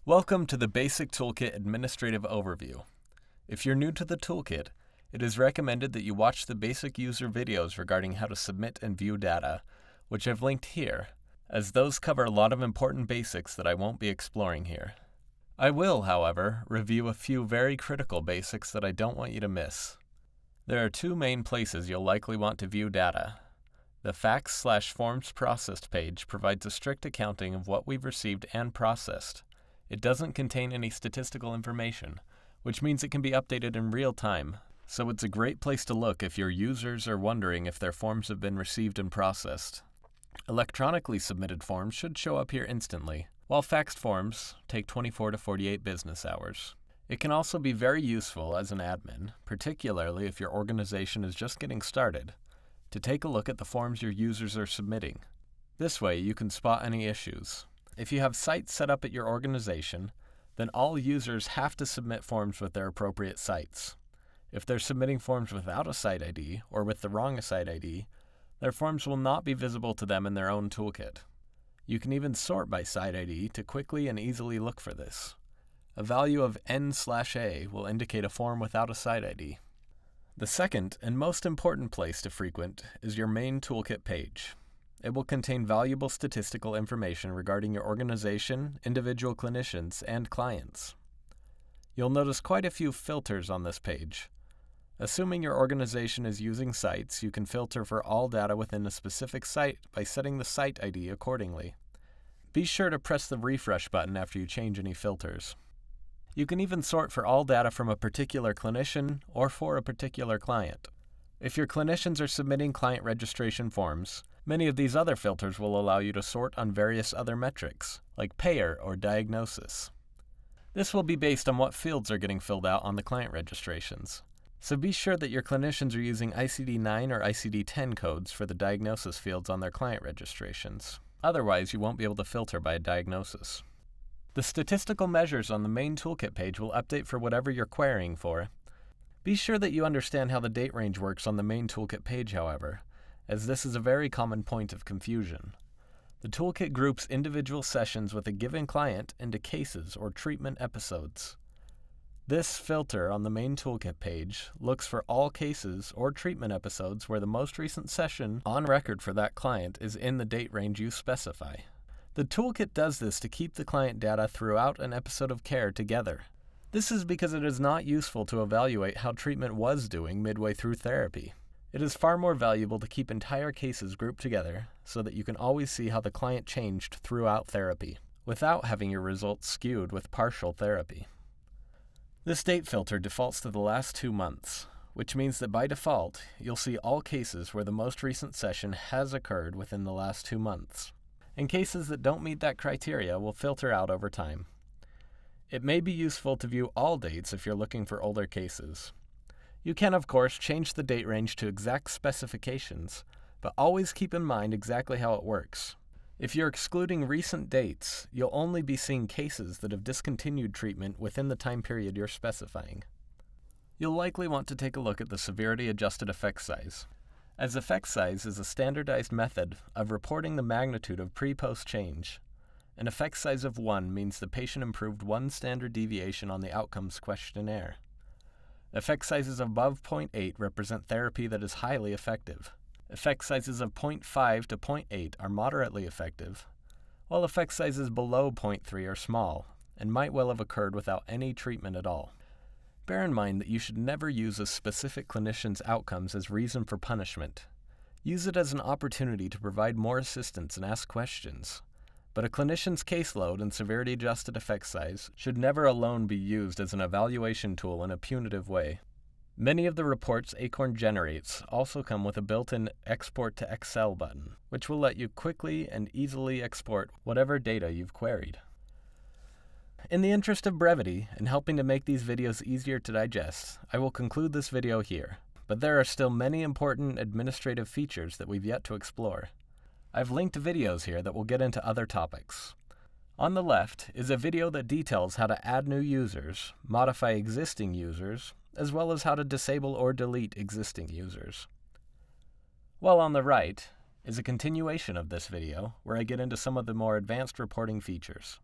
Welcome to the Basic Toolkit Administrative Overview. If you're new to the Toolkit, it is recommended that you watch the basic user videos regarding how to submit and view data, which I've linked here, as those cover a lot of important basics that I won't be exploring here. I will, however, review a few very critical basics that I don't want you to miss. There are two main places you'll likely want to view data. The Facts/Forms Processed page provides a strict accounting of what we've received and processed. It doesn't contain any statistical information, which means it can be updated in real time, so it's a great place to look if your users are wondering if their forms have been received and processed. Electronically submitted forms should show up here instantly, while faxed forms take 24 to 48 business hours. It can also be very useful as an admin, particularly if your organization is just getting started, to take a look at the forms your users are submitting. This way you can spot any issues. If you have sites set up at your organization, then all users have to submit forms with their appropriate sites. If they're submitting forms without a site ID or with the wrong site ID, their forms will not be visible to them in their own toolkit. You can even sort by site ID to quickly and easily look for this. A value of n/a will indicate a form without a site ID. The second and most important place to frequent is your main toolkit page. It will contain valuable statistical information regarding your organization, individual clinicians, and clients. You'll notice quite a few filters on this page. Assuming your organization is using sites, you can filter for all data within a specific site by setting the site ID accordingly. Be sure to press the refresh button after you change any filters. You can even sort for all data from a particular clinician or for a particular client. If your clinicians are submitting client registration forms, many of these other filters will allow you to sort on various other metrics, like payer or diagnosis. This will be based on what fields are getting filled out on the client registrations. So be sure that your clinicians are using ICD-9 or ICD-10 codes for the diagnosis fields on their client registrations. Otherwise, you won't be able to filter by a diagnosis. The statistical measures on the main toolkit page will update for whatever you're querying for. Be sure that you understand how the date range works on the main toolkit page, however, as this is a very common point of confusion. The toolkit groups individual sessions with a given client into cases or treatment episodes. This filter on the main toolkit page looks for all cases or treatment episodes where the most recent session on record for that client is in the date range you specify. The toolkit does this to keep the client data throughout an episode of care together. This is because it is not useful to evaluate how treatment was doing midway through therapy. It is far more valuable to keep entire cases grouped together so that you can always see how the client changed throughout therapy, without having your results skewed with partial therapy. This date filter defaults to the last 2 months, which means that by default, you'll see all cases where the most recent session has occurred within the last 2 months. And cases that don't meet that criteria will filter out over time. It may be useful to view all dates if you're looking for older cases. You can, of course, change the date range to exact specifications, but always keep in mind exactly how it works. If you're excluding recent dates, you'll only be seeing cases that have discontinued treatment within the time period you're specifying. You'll likely want to take a look at the severity adjusted effect size, as effect size is a standardized method of reporting the magnitude of pre-post change. An effect size of 1 means the patient improved 1 standard deviation on the outcomes questionnaire. Effect sizes above 0.8 represent therapy that is highly effective. Effect sizes of 0.5 to 0.8 are moderately effective, while effect sizes below 0.3 are small and might well have occurred without any treatment at all. Bear in mind that you should never use a specific clinician's outcomes as reason for punishment. Use it as an opportunity to provide more assistance and ask questions. But a clinician's caseload and severity-adjusted effect size should never alone be used as an evaluation tool in a punitive way. Many of the reports Acorn generates also come with a built-in Export to Excel button, which will let you quickly and easily export whatever data you've queried. In the interest of brevity and helping to make these videos easier to digest, I will conclude this video here, but there are still many important administrative features that we've yet to explore. I've linked videos here that will get into other topics. On the left is a video that details how to add new users, modify existing users, as well as how to disable or delete existing users. While on the right is a continuation of this video where I get into some of the more advanced reporting features.